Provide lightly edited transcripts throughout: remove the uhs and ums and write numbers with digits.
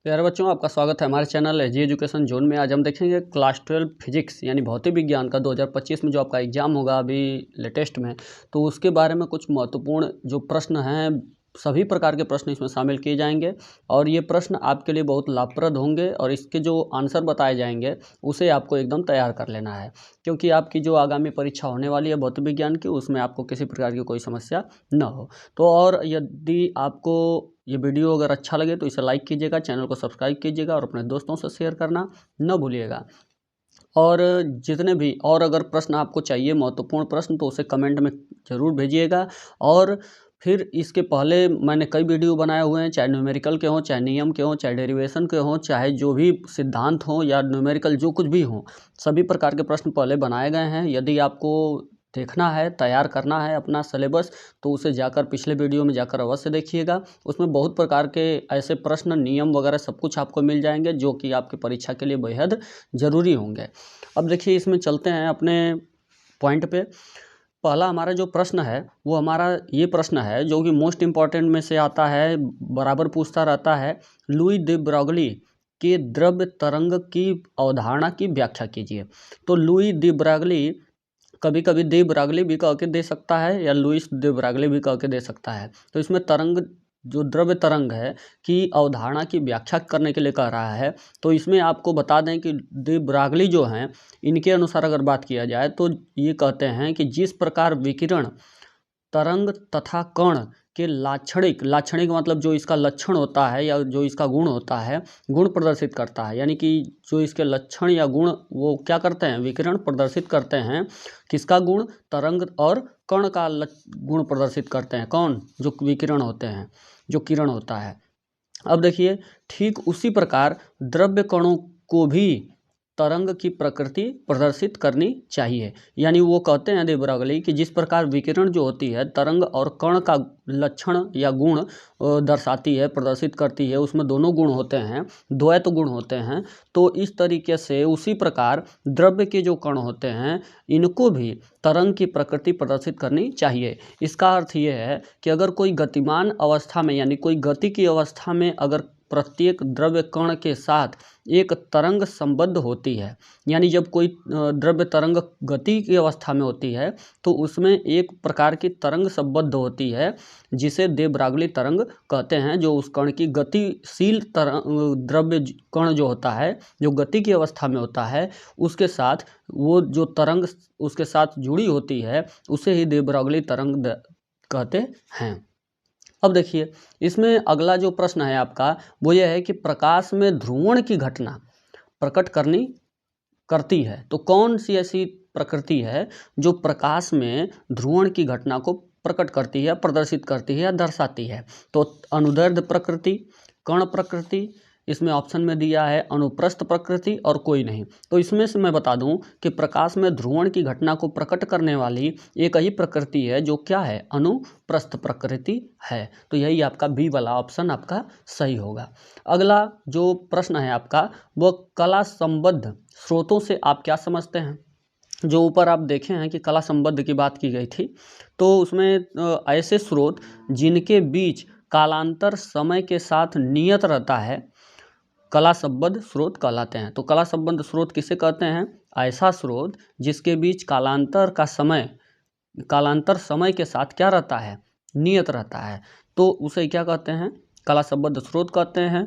प्यारे बच्चों, आपका स्वागत है हमारे चैनल एजी एजुकेशन जोन में। आज हम देखेंगे क्लास 12 फिजिक्स यानी भौतिक विज्ञान का 2025 में जो आपका एग्ज़ाम होगा अभी लेटेस्ट में, तो उसके बारे में कुछ महत्वपूर्ण जो प्रश्न हैं, सभी प्रकार के प्रश्न इसमें शामिल किए जाएंगे और ये प्रश्न आपके लिए बहुत लाभप्रद होंगे और इसके जो आंसर बताए जाएंगे उसे आपको एकदम तैयार कर लेना है, क्योंकि आपकी जो आगामी परीक्षा होने वाली है भौतिक विज्ञान की, उसमें आपको किसी प्रकार की कोई समस्या न हो। तो और यदि आपको ये वीडियो अगर अच्छा लगे तो इसे लाइक कीजिएगा, चैनल को सब्सक्राइब कीजिएगा और अपने दोस्तों से शेयर करना न भूलिएगा। और जितने भी और अगर प्रश्न आपको चाहिए महत्वपूर्ण प्रश्न, तो उसे कमेंट में ज़रूर भेजिएगा। और फिर इसके पहले मैंने कई वीडियो बनाए हुए हैं, चाहे न्यूमेरिकल के हों, चाहे नियम के हों, चाहे डेरिवेशन के हों, चाहे जो भी सिद्धांत हों या न्यूमेरिकल जो कुछ भी हों, सभी प्रकार के प्रश्न पहले बनाए गए हैं। यदि आपको देखना है, तैयार करना है अपना सिलेबस, तो उसे जाकर पिछले वीडियो में जाकर अवश्य देखिएगा। उसमें बहुत प्रकार के ऐसे प्रश्न, नियम वगैरह सब कुछ आपको मिल जाएंगे जो कि आपकी परीक्षा के लिए बेहद ज़रूरी होंगे। अब देखिए, इसमें चलते हैं अपने पॉइंट पे। पहला हमारा जो प्रश्न है वो हमारा ये प्रश्न है जो कि मोस्ट इम्पॉर्टेंट में से आता है, बराबर पूछता रहता है। लुई दे ब्रॉगली के द्रव्य तरंग की अवधारणा की व्याख्या कीजिए। तो लुई दे ब्रॉगली, कभी कभी दे ब्रागली भी कह के दे सकता है या लुइस दे ब्रागली भी कह के दे सकता है। तो इसमें तरंग, जो द्रव्य तरंग है की अवधारणा की व्याख्या करने के लिए कह रहा है। तो इसमें आपको बता दें कि दे ब्रागली जो हैं, इनके अनुसार अगर बात किया जाए तो ये कहते हैं कि जिस प्रकार विकिरण तरंग तथा कण के लाक्षणिक, लाक्षणिक मतलब जो इसका लक्षण होता है या जो इसका गुण होता है, गुण प्रदर्शित करता है, यानी कि जो इसके लक्षण या गुण वो क्या करते हैं, विकिरण प्रदर्शित करते हैं। किसका गुण? तरंग और कण का गुण प्रदर्शित करते हैं। कौन? जो विकिरण होते हैं, जो किरण होता है। अब देखिए, ठीक उसी प्रकार द्रव्य कणों को भी तरंग की प्रकृति प्रदर्शित करनी चाहिए। यानी वो कहते हैं दे ब्रॉगली कि जिस प्रकार विकिरण जो होती है तरंग और कण का लक्षण या गुण दर्शाती है, प्रदर्शित करती है, उसमें दोनों गुण होते हैं, द्वैत गुण होते हैं। तो इस तरीके से उसी प्रकार द्रव्य के जो कण होते हैं, इनको भी तरंग की प्रकृति प्रदर्शित करनी चाहिए। इसका अर्थ ये है कि अगर कोई गतिमान अवस्था में, यानी कोई गति की अवस्था में अगर प्रत्येक द्रव्य कण के साथ एक तरंग संबद्ध होती है, यानी जब कोई द्रव्य तरंग गति की अवस्था में होती है तो उसमें एक प्रकार की तरंग संबद्ध होती है, जिसे दे ब्रागली तरंग कहते हैं। जो उस कण की गतिशील द्रव्य कण जो होता है, जो गति की अवस्था में होता है, उसके साथ वो जो तरंग उसके साथ जुड़ी होती है, उसे ही दे ब्रागली तरंग कहते हैं। अब देखिए, इसमें अगला जो प्रश्न है आपका वो यह है कि प्रकाश में ध्रुवण की घटना प्रकट करती है। तो कौन सी ऐसी प्रकृति है जो प्रकाश में ध्रुवण की घटना को प्रकट करती है, प्रदर्शित करती है या दर्शाती है? तो अनुदैर्ध्य प्रकृति, कण प्रकृति, इसमें ऑप्शन में दिया है अनुप्रस्थ प्रकृति और कोई नहीं। तो इसमें से मैं बता दूं कि प्रकाश में ध्रुवण की घटना को प्रकट करने वाली एक ही प्रकृति है जो क्या है, अनुप्रस्थ प्रकृति है। तो यही आपका बी वाला ऑप्शन आपका सही होगा। अगला जो प्रश्न है आपका वो कला संबद्ध स्रोतों से आप क्या समझते हैं। जो ऊपर आप देखे हैं कि कला संबद्ध की बात की गई थी, तो उसमें ऐसे स्रोत जिनके बीच कालांतर समय के साथ नियत रहता है, कला संबद्ध स्रोत कहलाते हैं। तो कला संबद्ध स्रोत किसे कहते हैं? ऐसा स्रोत जिसके बीच कालांतर समय के साथ क्या रहता है, नियत रहता है, तो उसे क्या कहते हैं, कला संबद्ध स्रोत कहते हैं।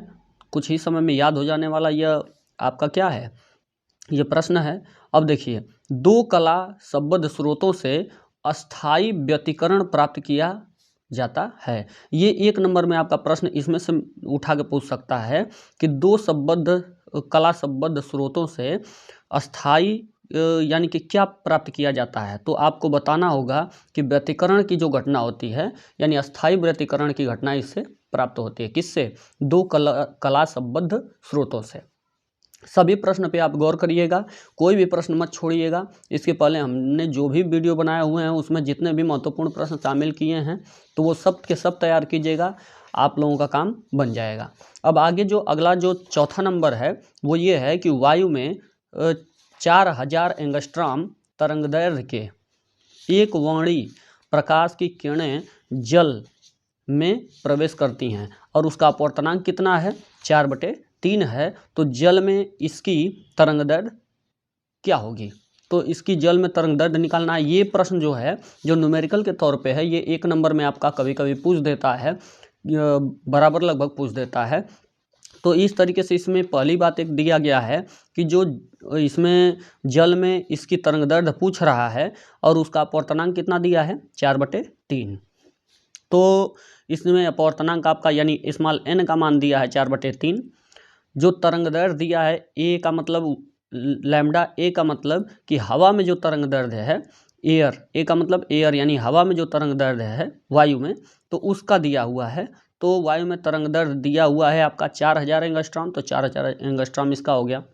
कुछ ही समय में याद हो जाने वाला यह आपका क्या है, ये प्रश्न है। अब देखिए, दो कला संबद्ध स्रोतों से अस्थायी व्यतिकरण प्राप्त किया जाता है। ये 1 नंबर में आपका प्रश्न इसमें से उठा के पूछ सकता है कि दो कला संबद्ध स्रोतों से अस्थायी यानी कि क्या प्राप्त किया जाता है। तो आपको बताना होगा कि व्यतिकरण की जो घटना होती है, यानी अस्थायी व्यतिकरण की घटना इससे प्राप्त होती है। किससे? दो कला संबद्ध स्रोतों से। सभी प्रश्न पे आप गौर करिएगा, कोई भी प्रश्न मत छोड़िएगा। इसके पहले हमने जो भी वीडियो बनाए हुए हैं उसमें जितने भी महत्वपूर्ण प्रश्न शामिल किए हैं, तो वो सब के सब तैयार कीजिएगा, आप लोगों का काम बन जाएगा। अब आगे जो अगला जो चौथा नंबर है वो ये है कि वायु में 4000 एंगस्ट्रॉम तरंगदैर्घ्य के एक वर्णी प्रकाश की किरणें जल में प्रवेश करती हैं और उसका अपवर्तनांक कितना है, 4/3 है। तो जल में इसकी तरंग दैर्ध्य क्या होगी? तो इसकी जल में तरंग दैर्ध्य निकालना है। ये प्रश्न जो है, जो न्यूमेरिकल के तौर पे है, ये 1 नंबर में आपका कभी कभी पूछ देता है, बराबर लगभग पूछ देता है। तो इस तरीके से इसमें पहली बात एक दिया गया है कि जो इसमें जल में इसकी तरंग दैर्ध्य पूछ रहा है और उसका अपवर्तनांक कितना दिया है, 4/3। तो इसमें अपवर्तनांक आपका यानी स्मॉल n का मान दिया है 4/3। जो तरंग दैर्ध्य दिया है a का मतलब लैम्डा a का मतलब कि हवा में जो तरंग दैर्ध्य है, एयर, a का मतलब एयर यानी हवा में जो तरंग दैर्ध्य है वायु में, तो उसका दिया हुआ है। तो वायु में तरंग दैर्ध्य दिया हुआ है आपका 4000 एंगस्ट्रॉम, तो 4000 एंगस्ट्रॉम इसका हो गया।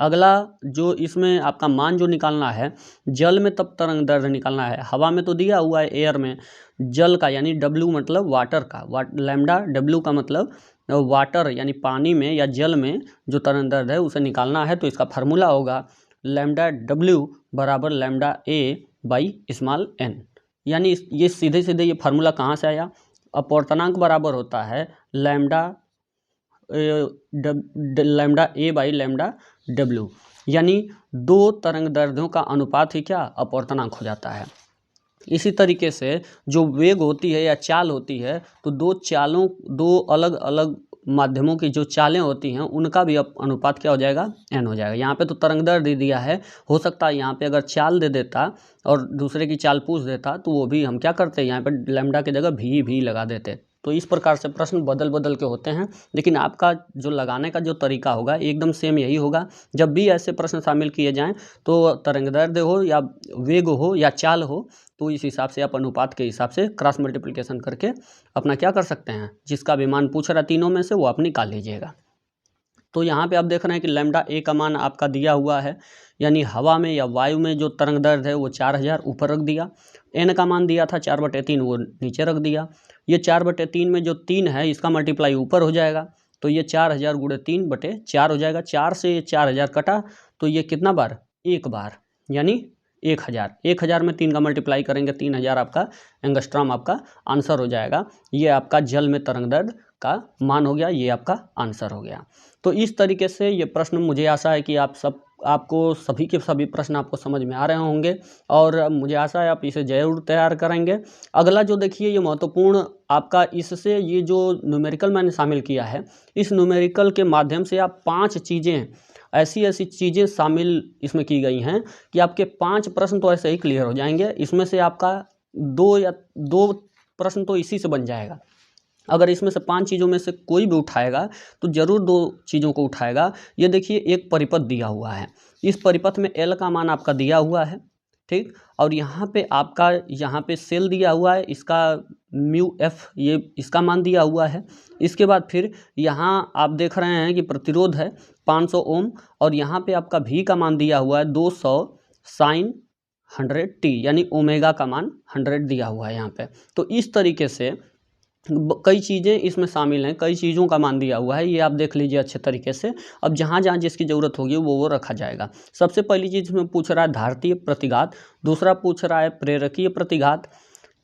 अगला जो इसमें आपका मान जो निकालना है, जल में तब तरंग दैर्ध्य निकालना है, हवा में तो दिया हुआ है एयर में, जल का यानी W मतलब वाटर का, लैम्डा W का मतलब वाटर यानी पानी में या जल में जो तरंग दैर्ध्य है उसे निकालना है। तो इसका फार्मूला होगा लैम्डा W बराबर lambda A by small n। यानी ये सीधे सीधे ये फार्मूला कहाँ से आया, अपवर्तनांक बराबर होता है lambda A by lambda W, यानी दो तरंग दैर्ध्यों का अनुपात ही क्या, अपवर्तनांक हो जाता है। इसी तरीके से जो वेग होती है या चाल होती है, तो दो अलग अलग माध्यमों की जो चालें होती हैं उनका भी अनुपात क्या हो जाएगा, n हो जाएगा। यहाँ पे तो तरंग दैर्ध्य दे दिया है, हो सकता है यहाँ पे अगर चाल दे देता और दूसरे की चाल पूछ देता तो वो भी हम क्या करते हैं, यहाँ पे लैम्डा की जगह भी लगा देते। तो इस प्रकार से प्रश्न बदल बदल के होते हैं, लेकिन आपका जो लगाने का जो तरीका होगा एकदम सेम यही होगा। जब भी ऐसे प्रश्न शामिल किए जाएं तो तरंग दैर्ध्य हो या वेग हो या चाल हो, तो इस हिसाब से आप अनुपात के हिसाब से क्रॉस मल्टीप्लिकेशन करके अपना क्या कर सकते हैं, जिसका भी मान पूछ रहा है तीनों में से वो आप निकाल लीजिएगा। तो यहाँ पे आप देख रहे हैं कि लैम्डा A का मान आपका दिया हुआ है, यानी हवा में या वायु में जो तरंग दैर्ध्य है वो 4000 ऊपर रख दिया, n का मान दिया था 4/3 वो नीचे रख दिया। ये 4/3 में जो 3 है इसका मल्टीप्लाई ऊपर हो जाएगा, तो ये 4000 गुणे 3/4 हो जाएगा। 4 से ये 4000 कटा तो ये कितना बार, एक बार, यानी 1000। 1000 में 3 का मल्टीप्लाई करेंगे 3000 आपका एंगस्ट्रॉम आपका आंसर हो जाएगा। ये आपका जल में तरंग दैर्ध्य का मान हो गया, ये आपका आंसर हो गया। तो इस तरीके से ये प्रश्न, मुझे आशा है कि आपको सभी के सभी प्रश्न आपको समझ में आ रहे होंगे और मुझे आशा है आप इसे जरूर तैयार करेंगे। अगला जो देखिए ये महत्वपूर्ण आपका, इससे ये जो न्यूमेरिकल मैंने शामिल किया है, इस न्यूमेरिकल के माध्यम से आप 5 चीज़ें ऐसी चीज़ें शामिल इसमें की गई हैं कि आपके 5 प्रश्न तो ऐसे ही क्लियर हो जाएंगे। इसमें से आपका 2 प्रश्न तो इसी से बन जाएगा। अगर इसमें से 5 चीज़ों में से कोई भी उठाएगा तो ज़रूर 2 चीज़ों को उठाएगा। ये देखिए एक परिपथ दिया हुआ है, इस परिपथ में L का मान आपका दिया हुआ है, ठीक, और यहाँ पे आपका यहाँ पे सेल दिया हुआ है, इसका म्यू एफ ये इसका मान दिया हुआ है। इसके बाद फिर यहाँ आप देख रहे हैं कि प्रतिरोध है 500 ओम और यहाँ पे आपका भी का मान दिया हुआ है 200 साइन 100t, यानी ओमेगा का मान 100 दिया हुआ है यहाँ पे। तो इस तरीके से कई चीज़ें इसमें शामिल हैं, कई चीज़ों का मान दिया हुआ है, ये आप देख लीजिए अच्छे तरीके से। अब जहाँ जहाँ जिसकी ज़रूरत होगी वो रखा जाएगा। सबसे पहली चीज़ में पूछ रहा है धारतीय प्रतिघात, दूसरा पूछ रहा है प्रेरकीय प्रतिघात,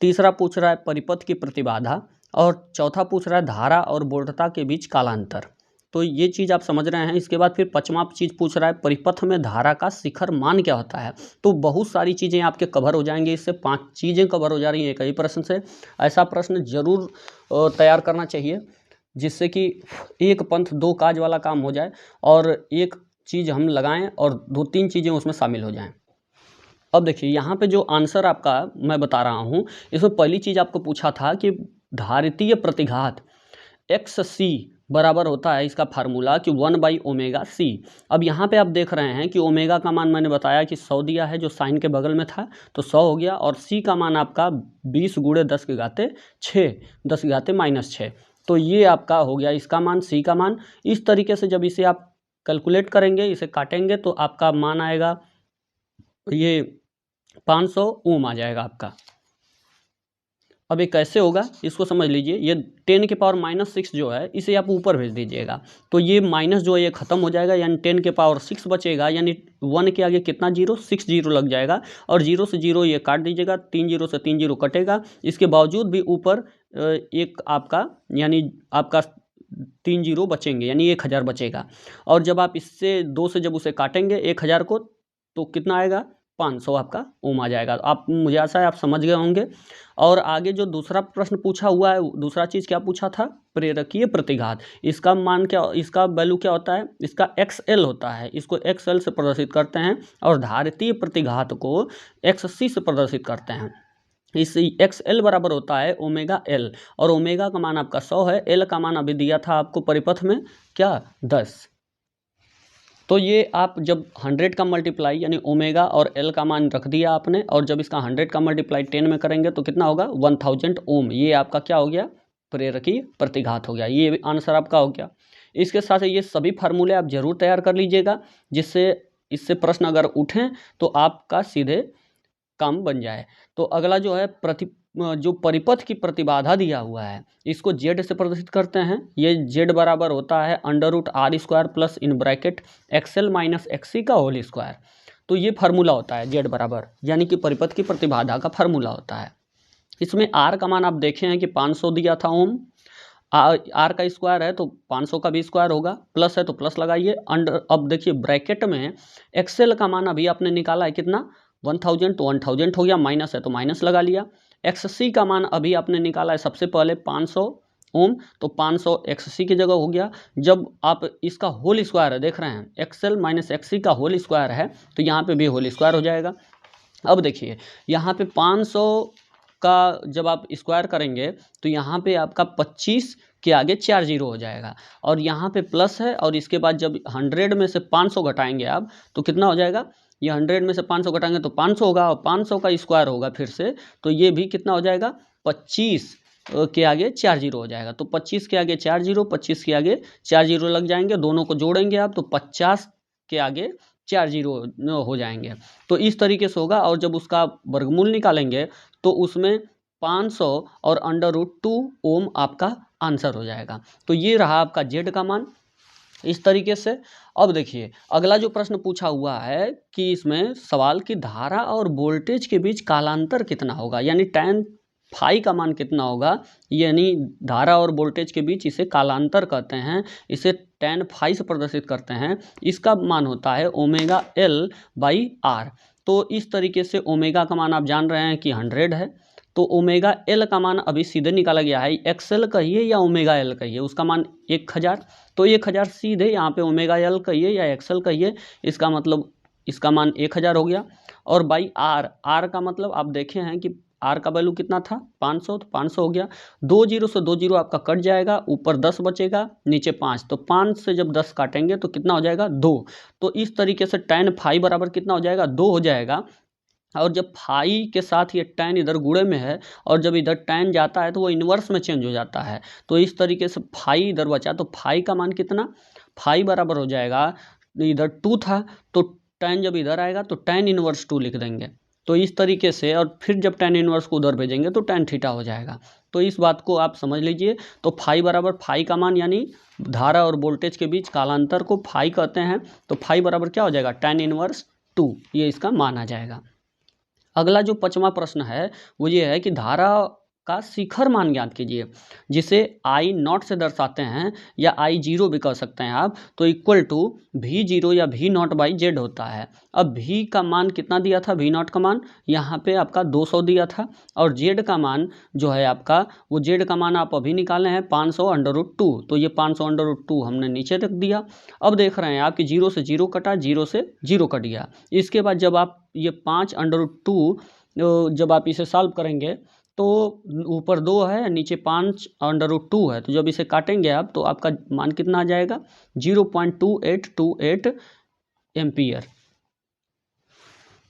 तीसरा पूछ रहा है परिपथ की प्रतिबाधा और चौथा पूछ रहा है धारा और वोल्टता के बीच कालांतर। तो ये चीज़ आप समझ रहे हैं। इसके बाद फिर 5वां चीज़ पूछ रहा है परिपथ में धारा का शिखर मान क्या होता है। तो बहुत सारी चीज़ें आपके कवर हो जाएंगी, इससे 5 चीज़ें कवर हो जा रही हैं एक ही प्रश्न से। ऐसा प्रश्न जरूर तैयार करना चाहिए जिससे कि एक पंथ 2 काज वाला काम हो जाए और एक चीज़ हम लगाएं और 2-3 चीज़ें उसमें शामिल हो जाएं। अब देखिए यहाँ पे जो आंसर आपका मैं बता रहा हूँ, इसमें पहली चीज़ आपको पूछा था कि धारितीय प्रतिघात XC बराबर होता है, इसका फार्मूला कि 1/ωc। अब यहाँ पे आप देख रहे हैं कि ओमेगा का मान मैंने बताया कि 100 दिया है, जो साइन के बगल में था, तो 100 हो गया, और C का मान आपका 20 गुणे 10⁻⁻⁶ तो ये आपका हो गया इसका मान, C का मान। इस तरीके से जब इसे आप कैलकुलेट करेंगे, इसे काटेंगे तो आपका मान आएगा ये 500 ओम आ जाएगा आपका। अब ये कैसे होगा इसको समझ लीजिए। ये 10⁻⁻6 जो है इसे आप ऊपर भेज दीजिएगा, तो ये माइनस जो है ये ख़त्म हो जाएगा, यानी 10⁻6 बचेगा, यानी 1 के आगे कितना जीरो, 6 जीरो लग जाएगा, और 0 से 0 ये काट दीजिएगा, 3 0 से 3 0 कटेगा। इसके बावजूद भी ऊपर एक आपका यानी आपका 3 जीरो बचेंगे यानी 1000 बचेगा। और जब आप इससे 2 से जब उसे काटेंगे 1000 को तो कितना आएगा 500 आपका ओम आ जाएगा। आप मुझे आशा है आप समझ गए होंगे। और आगे जो दूसरा प्रश्न पूछा हुआ है, दूसरा चीज़ क्या पूछा था, प्रेरकीय प्रतिघात। इसका मान क्या, इसका वैल्यू क्या होता है, इसका XL होता है, इसको XL से प्रदर्शित करते हैं। और धारितीय प्रतिघात को XC से प्रदर्शित करते हैं। इस XL बराबर होता है ओमेगा L, और ओमेगा का मान आपका 100 है, L का मान अभी दिया था आपको परिपथ में क्या 10। तो ये आप जब 100 का मल्टीप्लाई यानी ओमेगा और L का मान रख दिया आपने, और जब इसका 100 का मल्टीप्लाई 10 में करेंगे तो कितना होगा 1000 ओम। ये आपका क्या हो गया, प्रेरकीय प्रतिघात हो गया। ये आंसर आपका हो गया। इसके साथ ये सभी फार्मूले आप जरूर तैयार कर लीजिएगा, जिससे इससे प्रश्न अगर उठें तो आपका सीधे काम बन जाए। तो अगला जो है जो परिपथ की प्रतिबाधा दिया हुआ है इसको Z से प्रदर्शित करते हैं। ये Z बराबर होता है √R² plus in bracket XL minus XC का होल स्क्वायर। तो ये फार्मूला होता है Z बराबर, यानी कि परिपथ की प्रतिबाधा का फार्मूला होता है। इसमें R का मान आप देखे हैं कि 500 दिया था ओम, R का स्क्वायर है तो 500 का भी स्क्वायर होगा, प्लस है तो प्लस लगाइए अंडर। अब देखिए ब्रैकेट में XL का मान अभी आपने निकाला है कितना 1000, तो 1000 हो गया, माइनस है तो माइनस लगा लिया। XC का मान अभी आपने निकाला है सबसे पहले 500 ओम, तो 500 XC की जगह हो गया। जब आप इसका होल स्क्वायर है देख रहे हैं XL माइनस XC का होल स्क्वायर है तो यहाँ पे भी होल स्क्वायर हो जाएगा। अब देखिए यहाँ पे 500 का जब आप स्क्वायर करेंगे तो यहाँ पे आपका 25 के आगे 4 जीरो हो जाएगा, और यहाँ पे प्लस है, और इसके बाद जब 100 में से 500 घटाएंगे आप तो कितना हो जाएगा, ये 100 में से 500 घटाएंगे तो 500 होगा, और 500 का स्क्वायर होगा फिर से, तो ये भी कितना हो जाएगा 25 के आगे 4 जीरो हो जाएगा। तो 25 के आगे 4 जीरो, 25 के आगे 4 जीरो लग जाएंगे, दोनों को जोड़ेंगे आप तो 50 के आगे 4 जीरो हो जाएंगे। तो इस तरीके से होगा। और जब उसका वर्गमूल निकालेंगे तो उसमें 500 और √2 ओम आपका आंसर हो जाएगा। तो ये रहा आपका Z का मान इस तरीके से। अब देखिए अगला जो प्रश्न पूछा हुआ है कि इसमें सवाल की धारा और वोल्टेज के बीच कालांतर कितना होगा, यानी tan फाई का मान कितना होगा, यानी धारा और वोल्टेज के बीच इसे कालांतर कहते हैं, इसे tan फाई से प्रदर्शित करते हैं। इसका मान होता है ओमेगा L/R। तो इस तरीके से ओमेगा का मान आप जान रहे हैं कि 100 है, तो ओमेगा L का मान अभी सीधे निकाला गया है, XL कहिए या ओमेगा L कहिए, उसका मान 1000। तो 1000 सीधे यहाँ पे ओमेगा L कहिए या XL कहिए, इसका मतलब इसका मान 1000 हो गया। और बाई R का मतलब आप देखे हैं कि R का वैल्यू कितना था 500, तो 500 हो गया। 2 जीरो से 2 जीरो आपका कट जाएगा, ऊपर 10 बचेगा, नीचे 5, तो 5 से जब 10 काटेंगे तो कितना हो जाएगा 2। तो इस तरीके से tan फाई बराबर कितना हो जाएगा 2 हो जाएगा। और जब फाई के साथ ये टैन इधर गुणे में है, और जब इधर टैन जाता है तो वो इन्वर्स में चेंज हो जाता है। तो इस तरीके से फाई इधर बचा, तो फाई का मान कितना, फाई बराबर हो जाएगा, इधर 2 था तो टैन जब इधर आएगा तो टैन इन्वर्स 2 लिख देंगे। तो इस तरीके से, और फिर जब टैन इन्वर्स को उधर भेजेंगे तो टैन थीटा हो जाएगा। तो इस बात को आप समझ लीजिए। तो फाई बराबर, फाई का मान यानी धारा और वोल्टेज के बीच कालांतर को फाई कहते हैं, तो फाई बराबर क्या हो जाएगा टैन इन्वर्स 2, ये इसका मान आ जाएगा। अगला जो 5वां प्रश्न है वो ये है कि धारा का शिखर मान ज्ञात कीजिए, जिसे I0 से दर्शाते हैं या I0 भी कह सकते हैं आप, तो इक्वल टू V0 या V0/Z होता है। अब V का मान कितना दिया था, V0 का मान यहाँ पे आपका 200 दिया था, और Z का मान जो है आपका, वो Z का मान आप अभी निकाले हैं 500 √2, तो ये 500 √2 हमने नीचे रख दिया। अब देख रहे हैं आप कि 0 से 0 कटा, 0 से 0 कट गया। इसके बाद जब आप ये 5 √2 जब आप इसे सॉल्व करेंगे तो ऊपर 2 है, नीचे 5 √2 है, तो जब इसे काटेंगे आप तो आपका मान कितना आ जाएगा 0.2828 एम्पियर।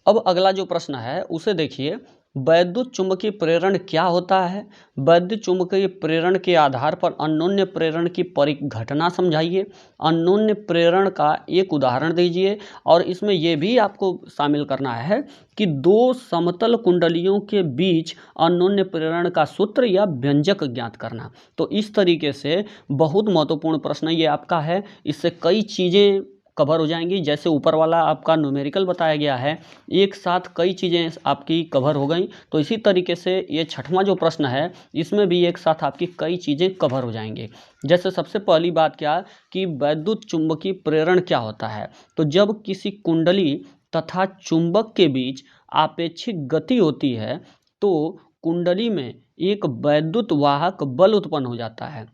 अब अगला जो प्रश्न है उसे देखिए, वैद्युत चुंबकीय प्रेरण क्या होता है। वैद्युत चुंबकीय प्रेरण के आधार पर अन्योन्य प्रेरण की परिघटना समझाइए। अन्योन्य प्रेरण का एक उदाहरण दीजिए, और इसमें यह भी आपको शामिल करना है कि 2 समतल कुंडलियों के बीच अन्योन्य प्रेरण का सूत्र या व्यंजक ज्ञात करना। तो इस तरीके से बहुत महत्वपूर्ण प्रश्न ये आपका है, इससे कई चीज़ें कवर हो जाएंगी। जैसे ऊपर वाला आपका न्यूमेरिकल बताया गया है, एक साथ कई चीज़ें आपकी कवर हो गई, तो इसी तरीके से ये छठवां जो प्रश्न है इसमें भी एक साथ आपकी कई चीज़ें कवर हो जाएंगी। जैसे सबसे पहली बात क्या कि वैद्युत चुंबकीय प्रेरण क्या होता है। तो जब किसी कुंडली तथा चुंबक के बीच आपेक्षिक गति होती है तो कुंडली में एक वैद्युत वाहक बल उत्पन्न हो जाता है।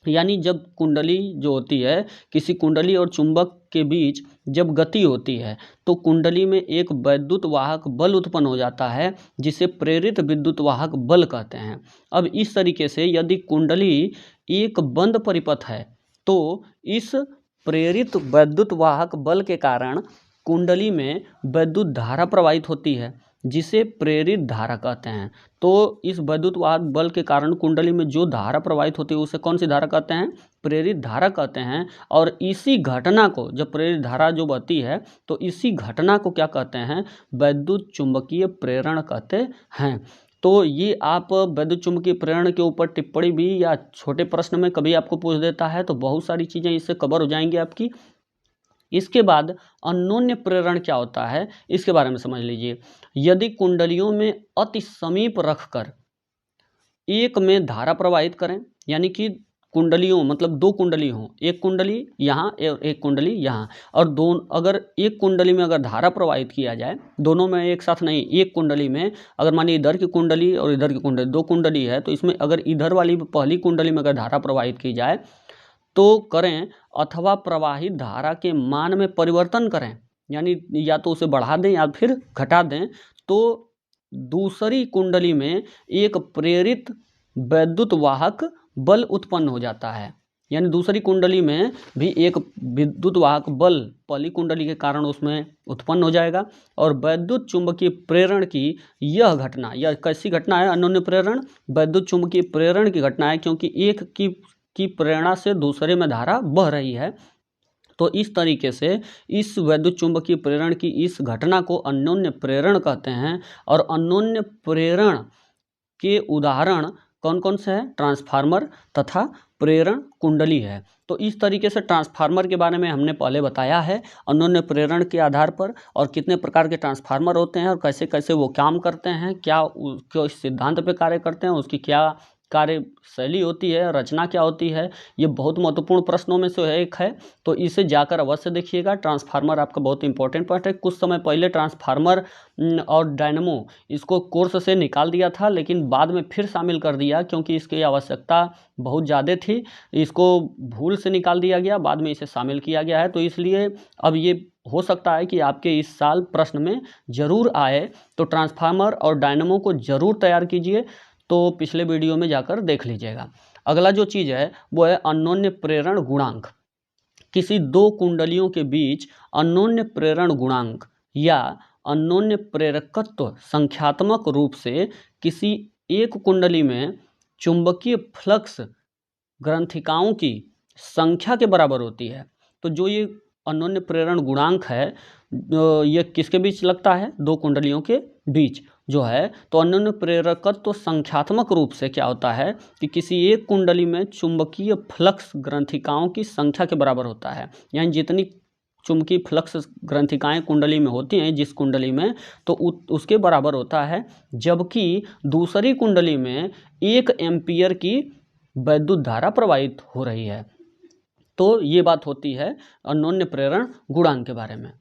यानी जब कुंडली जो होती है, किसी कुंडली और चुंबक के बीच जब गति होती है तो कुंडली में एक वैद्युत वाहक बल उत्पन्न हो जाता है, जिसे प्रेरित विद्युत वाहक बल कहते हैं। अब इस तरीके से यदि कुंडली एक बंद परिपथ है तो इस प्रेरित वैद्युत वाहक बल के कारण कुंडली में वैद्युत धारा प्रवाहित होती है, जिसे प्रेरित धारा कहते हैं। तो इस वैद्युत वाहक बल के कारण कुंडली में जो धारा प्रवाहित होती है उसे कौन सी धारा कहते हैं? प्रेरित धारा कहते हैं। और इसी घटना को, जब प्रेरित धारा जो बहती है तो इसी घटना को क्या कहते हैं? वैद्युत चुंबकीय प्रेरण कहते हैं। तो ये आप वैद्युत चुंबकीय प्रेरण के ऊपर टिप्पणी भी या छोटे प्रश्न में कभी आपको पूछ देता है, तो बहुत सारी चीज़ें इससे कवर हो जाएंगी आपकी। इसके बाद अन्योन्य प्रेरण क्या होता है, इसके बारे में समझ लीजिए। यदि कुंडलियों में अति समीप रखकर एक में धारा प्रवाहित करें, यानी कि कुंडलियों मतलब दो कुंडली हों, एक कुंडली यहाँ और एक कुंडली यहाँ, और दोनों अगर एक कुंडली में अगर धारा प्रवाहित किया जाए, दोनों में एक साथ नहीं, एक कुंडली में अगर मानिए इधर की कुंडली और इधर की कुंडली, दो कुंडली है, तो इसमें अगर इधर वाली पहली कुंडली में अगर धारा प्रवाहित की जाए तो करें, अथवा प्रवाहित धारा के मान में परिवर्तन करें, यानी या तो उसे बढ़ा दें या फिर घटा दें, तो दूसरी कुंडली में एक प्रेरित वैद्युत वाहक बल उत्पन्न हो जाता है। यानी दूसरी कुंडली में भी एक विद्युत वाहक बल पहली कुंडली के कारण उसमें उत्पन्न हो जाएगा। और वैद्युत चुंबकीय प्रेरण की यह घटना, यह कैसी घटना है? अन्योन्य प्रेरण वैद्युत चुंबकीय प्रेरण की घटना है, क्योंकि एक की प्रेरणा से दूसरे में धारा बह रही है। तो इस तरीके से इस वैद्युत चुंबकीय प्रेरण की इस घटना को अन्योन्य प्रेरण कहते हैं। और अन्योन्य प्रेरण के उदाहरण कौन कौन से हैं? ट्रांसफार्मर तथा प्रेरण कुंडली है। तो इस तरीके से ट्रांसफार्मर के बारे में हमने पहले बताया है अन्योन्य प्रेरण के आधार पर, और कितने प्रकार के ट्रांसफार्मर होते हैं और कैसे कैसे वो काम करते हैं, क्या किस सिद्धांत पे कार्य करते हैं, उसकी क्या कार्य शैली होती है, रचना क्या होती है। ये बहुत महत्वपूर्ण प्रश्नों में से एक है, तो इसे जाकर अवश्य देखिएगा। ट्रांसफार्मर आपका बहुत इंपॉर्टेंट पार्ट है। कुछ समय पहले ट्रांसफार्मर और डायनमो इसको कोर्स से निकाल दिया था, लेकिन बाद में फिर शामिल कर दिया क्योंकि इसकी आवश्यकता बहुत ज़्यादा थी। इसको भूल से निकाल दिया गया, बाद में इसे शामिल किया गया है। तो इसलिए अब ये हो सकता है कि आपके इस साल प्रश्न में ज़रूर आए, तो ट्रांसफार्मर और डायनमो को ज़रूर तैयार कीजिए। तो पिछले वीडियो में जाकर देख लीजिएगा। अगला जो चीज़ है वो है अन्योन्य प्रेरण गुणांक। किसी दो कुंडलियों के बीच अन्योन्य प्रेरण गुणांक या अन्योन्य प्रेरकत्व संख्यात्मक रूप से किसी एक कुंडली में चुंबकीय फ्लक्स ग्रंथिकाओं की संख्या के बराबर होती है। तो जो ये अन्योन्य प्रेरण गुणांक है ये किसके बीच लगता है? दो कुंडलियों के बीच जो है। तो अन्योन्य प्रेरकत्व तो संख्यात्मक रूप से क्या होता है कि किसी एक कुंडली में चुंबकीय फ्लक्स ग्रंथिकाओं की संख्या के बराबर होता है। यानी जितनी चुंबकीय फ्लक्स ग्रंथिकाएं कुंडली में होती हैं जिस कुंडली में, तो उसके बराबर होता है। जबकि दूसरी कुंडली में 1 एम्पीयर की वैद्युत धारा प्रवाहित हो रही है। तो ये बात होती है अन्योन्य प्रेरण गुणांक के बारे में।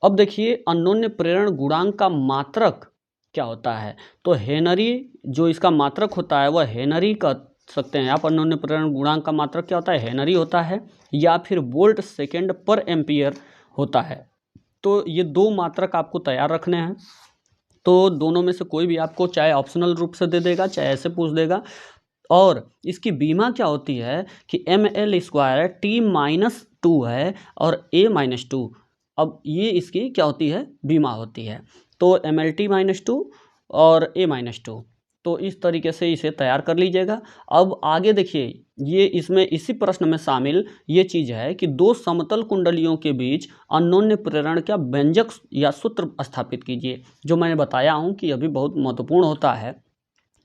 अब देखिए अन्योन्य प्रेरण गुणांक का मात्रक क्या होता है। तो हेनरी जो इसका मात्रक होता है वह हेनरी कह सकते हैं आप। अन्योन्य प्रेरण गुणांक का मात्रक क्या होता है? हेनरी होता है, या फिर वोल्ट सेकेंड पर एम्पियर होता है। तो ये दो मात्रक आपको तैयार रखने हैं। तो दोनों में से कोई भी आपको चाहे ऑप्शनल रूप से दे देगा, चाहे ऐसे पूछ देगा। और इसकी बीमा क्या होती है कि ml² T-2 है और A-2। अब ये इसकी क्या होती है? बीमा होती है। तो mlt-2 और A-2। तो इस तरीके से इसे तैयार कर लीजिएगा। अब आगे देखिए, ये इसमें इसी प्रश्न में शामिल ये चीज़ है कि दो समतल कुंडलियों के बीच अन्योन्य प्रेरण का व्यंजक या सूत्र स्थापित कीजिए, जो मैंने बताया हूँ कि अभी बहुत महत्वपूर्ण होता है।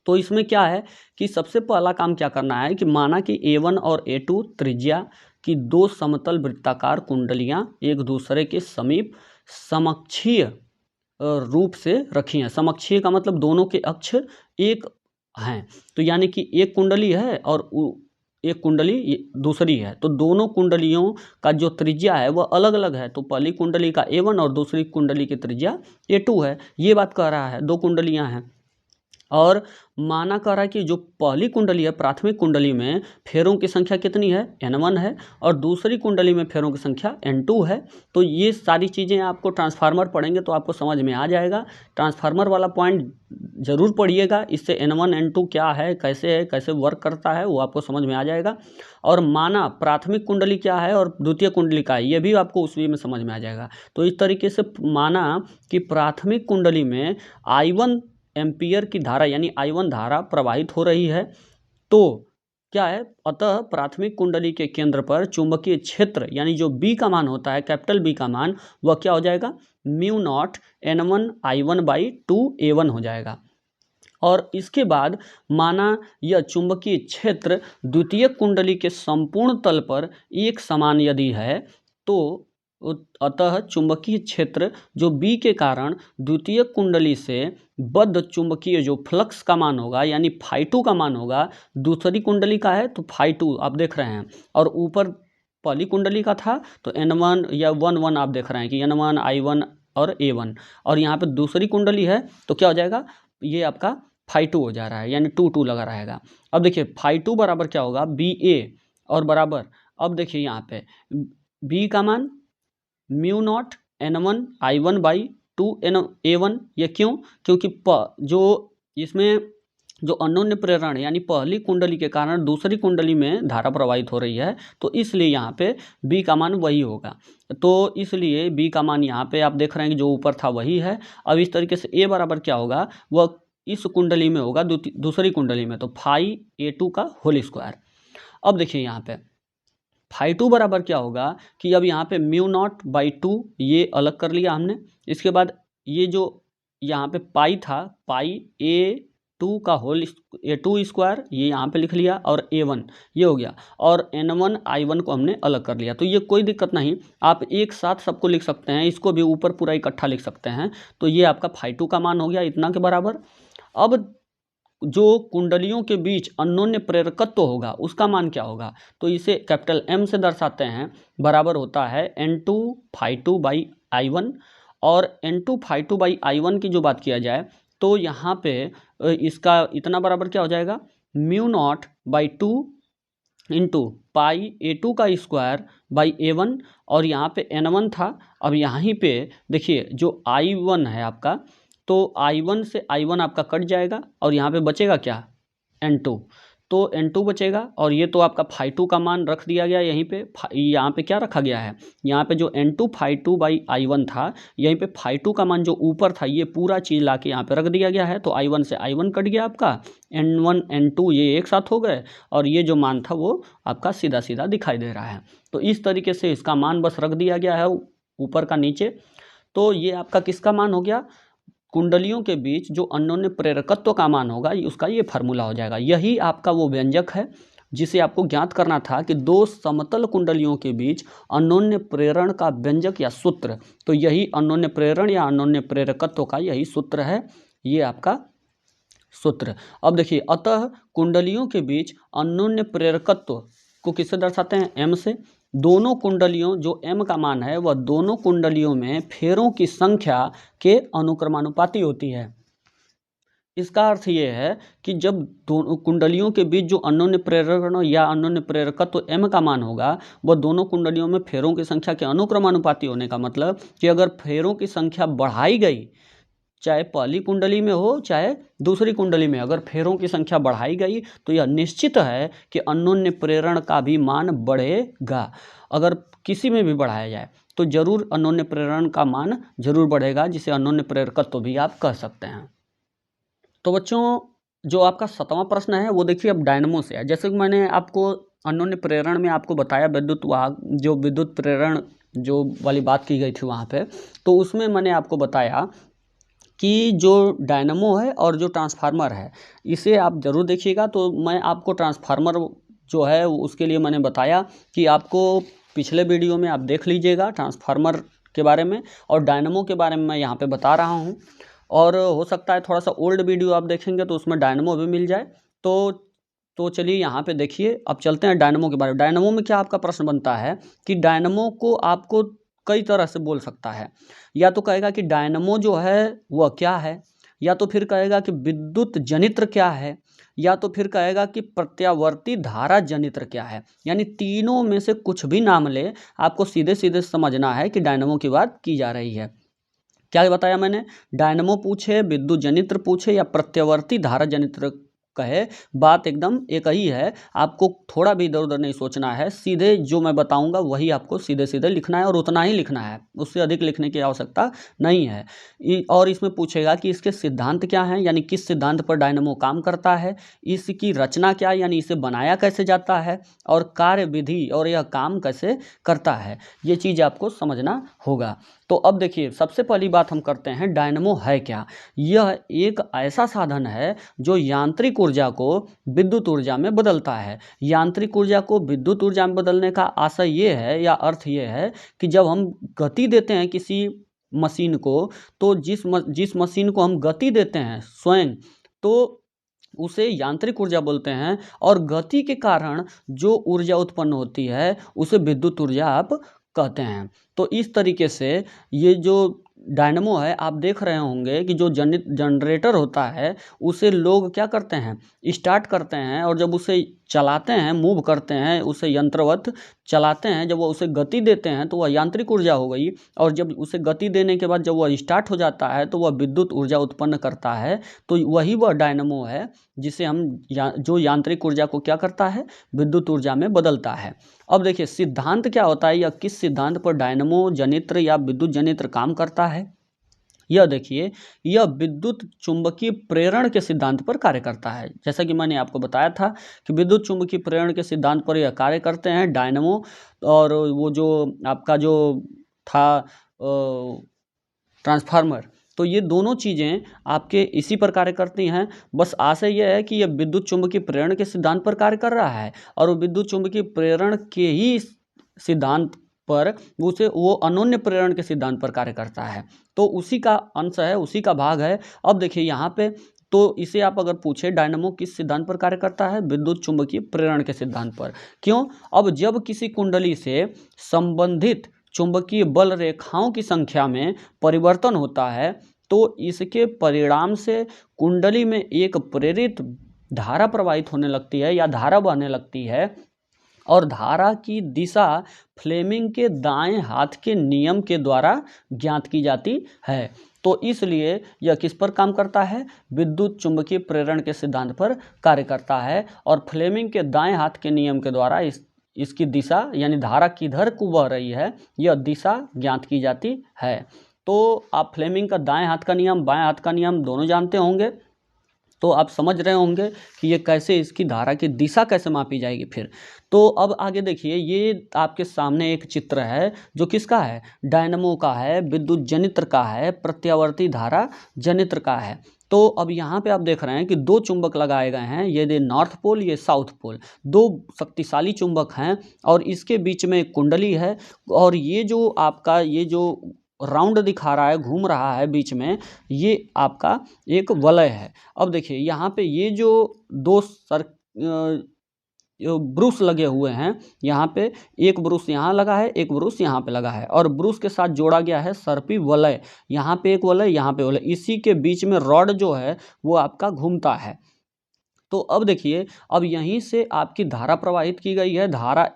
तो इसमें क्या है कि सबसे पहला काम क्या करना है कि माना कि A1 और A2 त्रिज्या कि दो समतल वृत्ताकार कुंडलियां एक दूसरे के समीप समक्षीय रूप से रखी हैं। समक्षीय का मतलब दोनों के अक्ष एक हैं, तो यानी कि एक कुंडली है और एक कुंडली दूसरी है, तो दोनों कुंडलियों का जो त्रिज्या है वह अलग अलग है। तो पहली कुंडली का A1 और दूसरी कुंडली की त्रिज्या A2 है। ये बात कह रहा है, दो कुंडलियां हैं और माना कह रहा है कि जो पहली कुंडली है प्राथमिक कुंडली में फेरों की संख्या कितनी है, N1 है, और दूसरी कुंडली में फेरों की संख्या N2 है। तो ये सारी चीज़ें आपको ट्रांसफार्मर पढ़ेंगे तो आपको समझ में आ जाएगा। ट्रांसफार्मर वाला पॉइंट जरूर पढ़िएगा, इससे N1 N2 क्या है, कैसे वर्क करता है वो आपको समझ में आ जाएगा। और माना प्राथमिक कुंडली क्या है और द्वितीय कुंडली का है, ये भी आपको उसी में समझ में आ जाएगा। तो इस तरीके से माना कि प्राथमिक कुंडली में I1 एम्पियर की धारा यानी I1 धारा प्रवाहित हो रही है, तो क्या है, अतः प्राथमिक कुंडली के केंद्र पर चुंबकीय क्षेत्र यानी जो B का मान होता है, कैपिटल B का मान, वह क्या हो जाएगा, mu naught N1 I1/2 A1 हो जाएगा। और इसके बाद माना यह चुंबकीय क्षेत्र द्वितीय कुंडली के संपूर्ण तल पर एक समान यदि है, तो अतः चुंबकीय क्षेत्र जो B के कारण द्वितीय कुंडली से बद्ध चुंबकीय जो फ्लक्स का मान होगा यानी φ2 का मान होगा, दूसरी कुंडली का है तो φ2 आप देख रहे हैं, और ऊपर पहली कुंडली का था तो N1 या 1 आप देख रहे हैं कि N1 I1 और A1, और यहाँ पे दूसरी कुंडली है तो क्या हो जाएगा, ये आपका φ2 हो जा रहा है यानी 2 लगा रहेगा। अब देखिए φ2 बराबर क्या होगा, BA और बराबर, अब देखिए यहाँ पे B का मान mu naught N1 I1/2 A1। ये क्यों, क्योंकि जो इसमें जो अन्योन्य प्रेरण यानी पहली कुंडली के कारण दूसरी कुंडली में धारा प्रवाहित हो रही है, तो इसलिए यहाँ पे B का मान वही होगा। तो इसलिए B का मान यहाँ पे आप देख रहे हैं कि जो ऊपर था वही है। अब इस तरीके से A बराबर क्या होगा, वह इस कुंडली में होगा दूसरी कुंडली में, तो φA2 का होल स्क्वायर। अब देखिए यहाँ पे φ2 बराबर क्या होगा कि अब यहाँ पे म्यू नॉट बाई 2 ये अलग कर लिया हमने। इसके बाद ये जो यहाँ पे पाई था, पाई A2 का होल A2 स्क्वायर ये यहाँ पे लिख लिया, और A1 ये हो गया, और N1 I1 को हमने अलग कर लिया। तो ये कोई दिक्कत नहीं, आप एक साथ सबको लिख सकते हैं, इसको भी ऊपर पूरा इकट्ठा लिख सकते हैं। तो ये आपका φ2 का मान हो गया इतना के बराबर। अब जो कुंडलियों के बीच अन्योन्य प्रेरकत्व होगा उसका मान क्या होगा, तो इसे कैपिटल M से दर्शाते हैं, बराबर होता है N2 φ2/I1। और N2 φ2/I1 की जो बात किया जाए तो यहाँ पे इसका इतना बराबर क्या हो जाएगा, mu naught by 2 into pi A2 का स्क्वायर बाई A1, और यहाँ पे N1 था। अब यहाँ पे देखिए जो I1 है आपका, तो I1 से I1 आपका कट जाएगा और यहाँ पे बचेगा क्या, N2, तो N2 बचेगा। और ये तो आपका φ2 का मान रख दिया गया यहीं पे, यहाँ पे क्या रखा गया है, यहाँ पे जो N2 φ2/I1 था, यहीं पे φ2 का मान जो ऊपर था ये पूरा चीज़ ला के यहाँ पे रख दिया गया है। तो I1 से I1 कट गया आपका, N1 N2 ये एक साथ हो गए, और ये जो मान था वो आपका सीधा सीधा दिखाई दे रहा है। तो इस तरीके से इसका मान बस रख दिया गया है ऊपर का नीचे। तो ये आपका किसका मान हो गया, कुंडलियों के बीच जो अन्योन्य प्रेरकत्व का मान होगा उसका ये फार्मूला हो जाएगा। यही आपका वो व्यंजक है जिसे आपको ज्ञात करना था कि दो समतल कुंडलियों के बीच अन्योन्य प्रेरण का व्यंजक या सूत्र। तो यही अन्योन्य प्रेरण या अन्योन्य प्रेरकत्व का यही सूत्र है, ये आपका सूत्र। अब देखिए, अतः कुंडलियों के बीच अन्योन्य प्रेरकत्व को किससे दर्शाते हैं, M से। दोनों कुंडलियों जो M का मान है वह दोनों कुंडलियों में फेरों की संख्या के अनुक्रमानुपाती होती है। इसका अर्थ ये है कि जब दोनों कुंडलियों के बीच जो अन्योन्य प्रेरण या अन्योन्य प्रेरकत्व तो M का मान होगा वह दोनों कुंडलियों में फेरों की संख्या के अनुक्रमानुपाती होने का मतलब कि अगर फेरों की संख्या बढ़ाई गई, चाहे पहली कुंडली में हो चाहे दूसरी कुंडली में, अगर फेरों की संख्या बढ़ाई गई तो यह निश्चित है कि अन्योन्य प्रेरण का भी मान बढ़ेगा। अगर किसी में भी बढ़ाया जाए तो जरूर अन्योन्य प्रेरण का मान जरूर बढ़ेगा, जिसे अन्योन्य प्रेरकत्व भी आप कह सकते हैं। तो बच्चों, जो आपका 7वां प्रश्न है वो देखिए अब डायनमो से है। जैसे कि मैंने आपको अन्योन्य प्रेरण में आपको बताया, विद्युत वाहक जो विद्युत प्रेरण जो वाली बात की गई थी वहाँ पे, तो उसमें मैंने आपको बताया कि जो डायनमो है और जो ट्रांसफार्मर है इसे आप ज़रूर देखिएगा। तो मैं आपको ट्रांसफार्मर जो है उसके लिए मैंने बताया कि आपको पिछले वीडियो में आप देख लीजिएगा ट्रांसफार्मर के बारे में, और डायनमो के बारे में मैं यहाँ पे बता रहा हूँ। और हो सकता है थोड़ा सा ओल्ड वीडियो आप देखेंगे तो उसमें डायनमो भी मिल जाए। तो चलिए यहाँ पे देखिए, अब चलते हैं डायनमो के बारे में। डायनमो में क्या आपका प्रश्न बनता है कि डायनमो को आपको कई तरह से बोल सकता है। या तो कहेगा कि डायनमो जो है वह क्या है, या तो फिर कहेगा कि विद्युत जनित्र क्या है, या तो फिर कहेगा कि प्रत्यावर्ती धारा जनित्र क्या है। यानी तीनों में से कुछ भी नाम ले, आपको सीधे सीधे समझना है कि डायनमो की बात की जा रही है। क्या बताया मैंने, डायनमो पूछे, विद्युत जनित्र पूछे या प्रत्यावर्ती धारा जनित्र कहे, बात एकदम एक ही है। आपको थोड़ा भी इधर उधर नहीं सोचना है, सीधे जो मैं बताऊंगा वही आपको सीधे सीधे लिखना है, और उतना ही लिखना है, उससे अधिक लिखने की आवश्यकता नहीं है। और इसमें पूछेगा कि इसके सिद्धांत क्या हैं, यानी किस सिद्धांत पर डायनमो काम करता है, इसकी रचना क्या, यानी इसे बनाया कैसे जाता है, और कार्य विधि और यह काम कैसे करता है, ये चीज़ आपको समझना होगा। तो अब देखिए, सबसे पहली बात हम करते हैं, डायनमो है क्या। यह एक ऐसा साधन है जो यांत्रिक ऊर्जा को विद्युत ऊर्जा में बदलता है। यांत्रिक ऊर्जा को विद्युत ऊर्जा में बदलने का आशय ये है या अर्थ ये है कि जब हम गति देते हैं किसी मशीन को, तो जिस मशीन को हम गति देते हैं स्वयं, तो उसे यांत्रिक ऊर्जा बोलते हैं, और गति के कारण जो ऊर्जा उत्पन्न होती है उसे विद्युत ऊर्जा आप कहते हैं। तो इस तरीके से ये जो डायनमो है, आप देख रहे होंगे कि जो जनरेटर होता है उसे लोग क्या करते हैं, स्टार्ट करते हैं, और जब उसे चलाते हैं, मूव करते हैं, उसे यंत्रवत चलाते हैं, जब वो उसे गति देते हैं तो वह यांत्रिक ऊर्जा हो गई, और जब उसे गति देने के बाद जब वह स्टार्ट हो जाता है तो वह विद्युत ऊर्जा उत्पन्न करता है। तो वही वह डायनमो है जिसे हम जो यांत्रिक ऊर्जा को क्या करता है, विद्युत ऊर्जा में बदलता है। अब देखिए, सिद्धांत क्या होता है या किस सिद्धांत पर डायनमो जनित्र या विद्युत जनित्र काम करता है। यह देखिए, यह विद्युत चुंबकीय प्रेरण के सिद्धांत पर कार्य करता है। जैसा कि मैंने आपको बताया था कि विद्युत चुंबकीय प्रेरण के सिद्धांत पर यह कार्य करते हैं डायनमो, और वो जो आपका जो था ट्रांसफार्मर, तो ये दोनों चीज़ें आपके इसी पर कार्य करती हैं। बस आशय यह है कि यह विद्युत चुंबकीय प्रेरण के सिद्धांत पर कार्य कर रहा है, और वो विद्युत चुंबकीय प्रेरण के ही सिद्धांत पर वो अनोन्य प्रेरण के सिद्धांत पर कार्य करता है। तो उसी का अंश है, उसी का भाग है। अब देखिए यहाँ पे, तो इसे आप अगर पूछे डायनमो किस सिद्धांत पर कार्य करता है, विद्युत चुंबकीय प्रेरण के सिद्धांत पर। क्यों? अब जब किसी कुंडली से संबंधित चुंबकीय बल रेखाओं की संख्या में परिवर्तन होता है, तो इसके परिणाम से कुंडली में एक प्रेरित धारा प्रवाहित होने लगती है या धारा बहने लगती है, और धारा की दिशा फ्लेमिंग के दाएं हाथ के नियम के द्वारा ज्ञात की जाती है। तो इसलिए यह किस पर काम करता है, विद्युत चुंबकीय प्रेरण के सिद्धांत पर कार्य करता है, और फ्लेमिंग के दाएं हाथ के नियम के द्वारा इसकी दिशा यानी धारा किधर को बह रही है, यह दिशा ज्ञात की जाती है। तो आप फ्लेमिंग का दाएं हाथ का नियम, बाएं हाथ का नियम दोनों जानते होंगे, तो आप समझ रहे होंगे कि ये कैसे, इसकी धारा की दिशा कैसे मापी जाएगी फिर। तो अब आगे देखिए, ये आपके सामने एक चित्र है जो किसका है, डायनमो का है, विद्युत जनित्र का है, प्रत्यावर्ती धारा जनित्र का है। तो अब यहाँ पे आप देख रहे हैं कि दो चुंबक लगाए गए हैं, ये नॉर्थ पोल, ये साउथ पोल, दो शक्तिशाली चुंबक हैं, और इसके बीच में एक कुंडली है, और ये जो आपका ये जो राउंड दिखा रहा है, घूम रहा है बीच में, ये आपका एक वलय है। अब देखिए यहाँ पे ये जो दो ब्रूस लगे हुए हैं, यहाँ पे एक ब्रूस यहाँ लगा है, एक ब्रूस यहाँ पे लगा है, और ब्रूस के साथ जोड़ा गया है सर्पी वलय, यहाँ पे एक वलय, यहाँ पे वलय, इसी के बीच में रॉड जो है वो आपका घूमता है। तो अब देखिए, अब यहीं से आपकी धारा प्रवाहित की गई है, धारा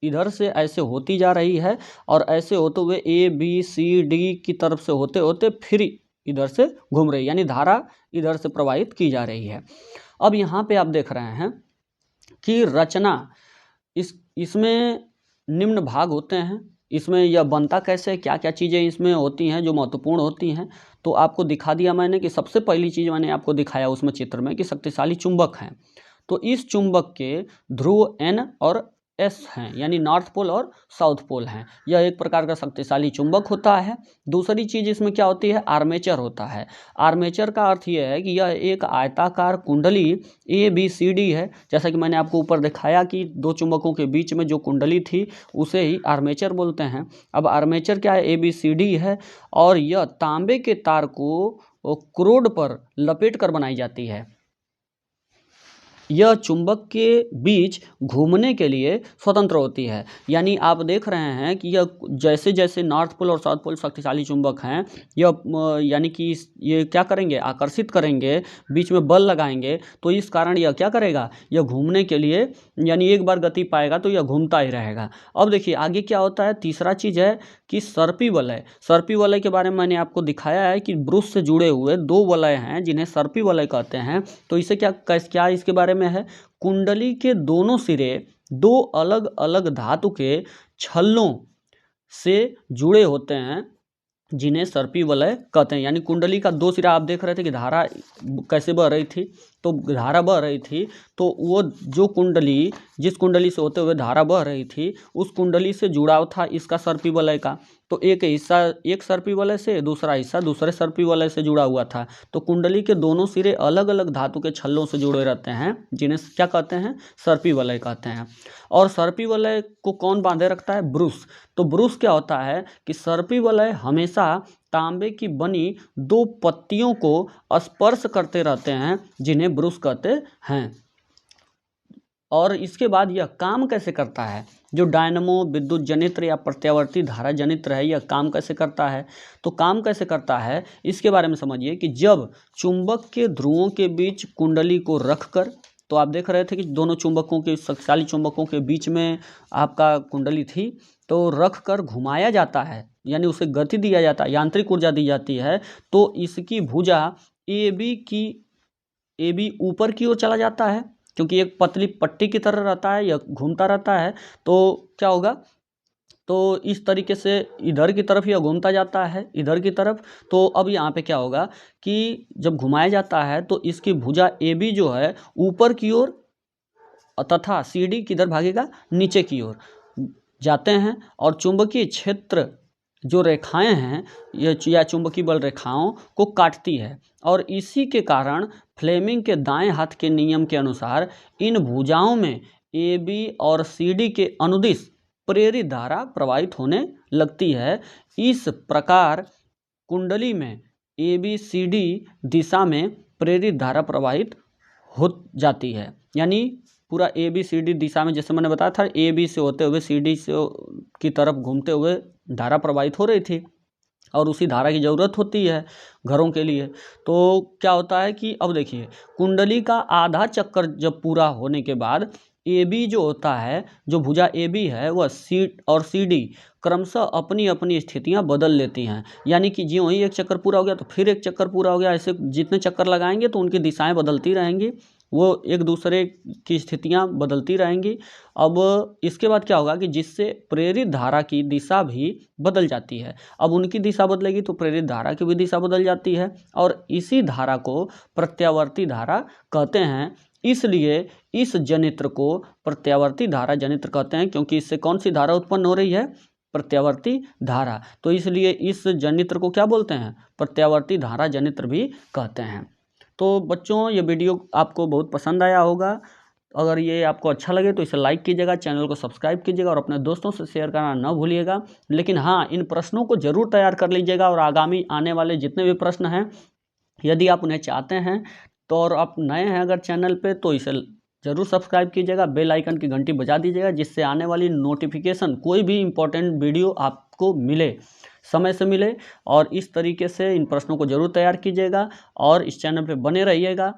इधर से ऐसे होती जा रही है, और ऐसे होते हुए ABCD की तरफ से होते होते फिर इधर से घूम रही है, यानी धारा इधर से प्रवाहित की जा रही है। अब यहाँ पे आप देख रहे हैं कि रचना, इसमें निम्न भाग होते हैं। इसमें यह बनता कैसे, क्या क्या चीज़ें इसमें होती हैं जो महत्वपूर्ण होती हैं, तो आपको दिखा दिया मैंने कि सबसे पहली चीज़ मैंने आपको दिखाया उसमें चित्र में कि शक्तिशाली चुंबक हैं। तो इस चुंबक के ध्रुव N और एस हैं, यानी नॉर्थ पोल और साउथ पोल हैं। यह एक प्रकार का शक्तिशाली चुंबक होता है। दूसरी चीज इसमें क्या होती है, आर्मेचर होता है। आर्मेचर का अर्थ यह है कि यह एक आयताकार कुंडली ABCD है। जैसा कि मैंने आपको ऊपर दिखाया कि दो चुंबकों के बीच में जो कुंडली थी उसे ही आर्मेचर बोलते हैं। अब आर्मेचर क्या है, ABCD है, और यह तांबे के तार को क्रोड पर लपेट कर बनाई जाती है। यह चुंबक के बीच घूमने के लिए स्वतंत्र होती है। यानी आप देख रहे हैं कि यह जैसे जैसे नॉर्थ पोल और साउथ पोल शक्तिशाली चुंबक हैं, यह यानी कि ये क्या करेंगे, आकर्षित करेंगे, बीच में बल लगाएंगे, तो इस कारण यह क्या करेगा, यह घूमने के लिए, यानी एक बार गति पाएगा तो यह घूमता ही रहेगा। अब देखिए आगे क्या होता है, तीसरा चीज़ है कि सर्पी वलय। सर्पी वलय के बारे में मैंने आपको दिखाया है कि ब्रुश से जुड़े हुए दो वलय हैं जिन्हें सर्पी वलय कहते हैं। तो इसे क्या इसके बारे में है, कुंडली के दोनों सिरे दो अलग अलग धातु के छल्लों से जुड़े होते हैं जिन्हें सर्पी वलय कहते हैं। यानी कुंडली का दो सिरा, आप देख रहे थे कि धारा कैसे बह रही थी, तो धारा बह रही थी, तो वो जो कुंडली, जिस कुंडली से होते हुए धारा बह रही थी, उस कुंडली से जुड़ाव था इसका सर्पी वलय का। तो एक हिस्सा एक सर्पी वलय से, दूसरा हिस्सा दूसरे सर्पी वलय से जुड़ा हुआ था। तो कुंडली के दोनों सिरे अलग अलग धातु के छल्लों से जुड़े रहते हैं जिन्हें क्या कहते हैं, सर्पी वलय कहते हैं। और सर्पी वलय को कौन बांधे रखता है, ब्रुश। तो ब्रुश क्या होता है कि सर्पी वलय हमेशा तांबे की बनी दो पत्तियों को स्पर्श करते रहते हैं जिन्हें ब्रुश कहते हैं। और इसके बाद यह काम कैसे करता है, जो डायनमो विद्युत जनित्र या प्रत्यावर्ती धारा जनित्र है, यह काम कैसे करता है। तो काम कैसे करता है इसके बारे में समझिए कि जब चुंबक के ध्रुवों के बीच कुंडली को रखकर, तो आप देख रहे थे कि दोनों चुंबकों के, शक्तिशाली चुंबकों के बीच में आपका कुंडली थी, तो रख कर घुमाया जाता है, यानी उसे गति दिया जाता है, यांत्रिक ऊर्जा दी जाती है। तो इसकी भुजा AB ऊपर की ओर चला जाता है, क्योंकि एक पतली पट्टी की तरह रहता है, यह घूमता रहता है। तो क्या होगा, तो इस तरीके से इधर की तरफ यह घूमता जाता है, इधर की तरफ। तो अब यहाँ पे क्या होगा कि जब घुमाया जाता है तो इसकी भुजा AB जो है ऊपर की ओर, तथा CD किधर भागेगा, नीचे की ओर जाते हैं। और चुंबकीय क्षेत्र जो रेखाएं हैं या चुंबकीय बल रेखाओं को काटती है। और इसी के कारण फ्लेमिंग के दाएं हाथ के नियम के अनुसार इन भुजाओं में AB और CD के अनुदिश प्रेरित धारा प्रवाहित होने लगती है। इस प्रकार कुंडली में ABCD दिशा में प्रेरित धारा प्रवाहित हो जाती है। यानी पूरा ABCD दिशा में, जैसे मैंने बताया था, AB से होते हुए CD से की तरफ घूमते हुए धारा प्रवाहित हो रही थी, और उसी धारा की ज़रूरत होती है घरों के लिए। तो क्या होता है कि अब देखिए, कुंडली का आधा चक्कर जब पूरा होने के बाद AB जो होता है, जो भुजा AB है, वह C और CD क्रमशः अपनी अपनी स्थितियां बदल लेती हैं। यानी कि ज्यों ही एक चक्कर पूरा हो गया तो फिर एक चक्कर पूरा हो गया, ऐसे जितने चक्कर लगाएंगे तो उनकी दिशाएं बदलती रहेंगी, वो एक दूसरे की स्थितियां बदलती रहेंगी। अब इसके बाद क्या होगा कि जिससे प्रेरित धारा की दिशा भी बदल जाती है। अब उनकी दिशा बदलेगी तो प्रेरित धारा की भी दिशा बदल जाती है, और इसी धारा को प्रत्यावर्ती धारा कहते हैं। इसलिए इस जनित्र को प्रत्यावर्ती धारा जनित्र कहते हैं, क्योंकि इससे कौन सी धारा उत्पन्न हो रही है, प्रत्यावर्ती धारा। तो इसलिए इस जनित्र को क्या बोलते हैं, प्रत्यावर्ती धारा जनित्र भी कहते हैं। तो बच्चों, ये वीडियो आपको बहुत पसंद आया होगा। अगर ये आपको अच्छा लगे तो इसे लाइक कीजिएगा, चैनल को सब्सक्राइब कीजिएगा और अपने दोस्तों से शेयर करना न भूलिएगा। लेकिन हाँ, इन प्रश्नों को जरूर तैयार कर लीजिएगा, और आगामी आने वाले जितने भी प्रश्न हैं, यदि आप उन्हें चाहते हैं तो, और आप नए हैं अगर चैनल पे, तो इसे ज़रूर सब्सक्राइब कीजिएगा, बेल आइकन की घंटी बजा दीजिएगा, जिससे आने वाली नोटिफिकेशन, कोई भी इम्पोर्टेंट वीडियो आपको मिले, समय से मिले। और इस तरीके से इन प्रश्नों को जरूर तैयार कीजिएगा और इस चैनल पे बने रहिएगा।